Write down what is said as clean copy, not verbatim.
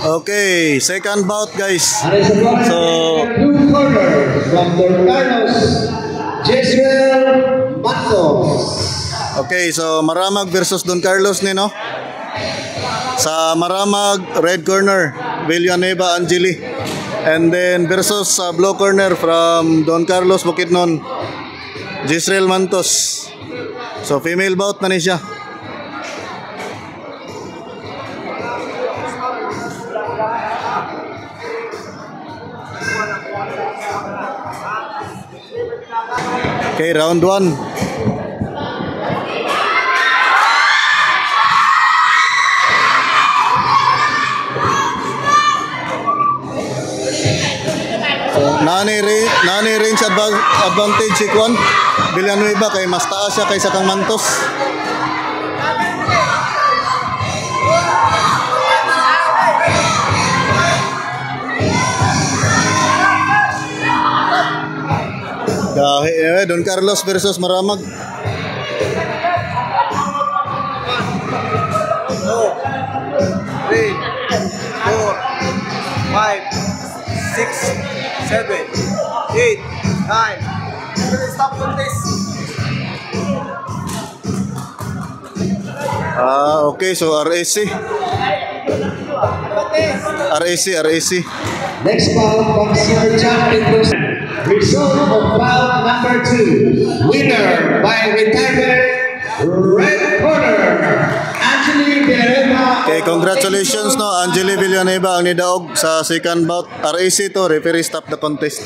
Okay, second bout guys. So blue corner from Don Carlos, Jezreel Matos. okay, so Maramag versus Don Carlos ni no. Sa Maramag red corner, Villanueva Angeli. And then versus sa blue corner from Don Carlos Bukidnon, Jezreel Mantos. So female bout na ni siya. Okay, round 1. Nani range advantage si Kwan Villanueva kay mas taas siya kaysa kang Mantos. Dahil Don Carlos versus Maramag. 3, 4, 5, 6, 7, 8, 9. Stop contest. Okay, so RAC. Next bout, boxer champion. Result of bout number 2. Winner by retirement, red corner, Angeli Villanueva. Okay, congratulations no, Angeli Villanueva ang nidaog sa second bout. RAC to, referee stop the contest.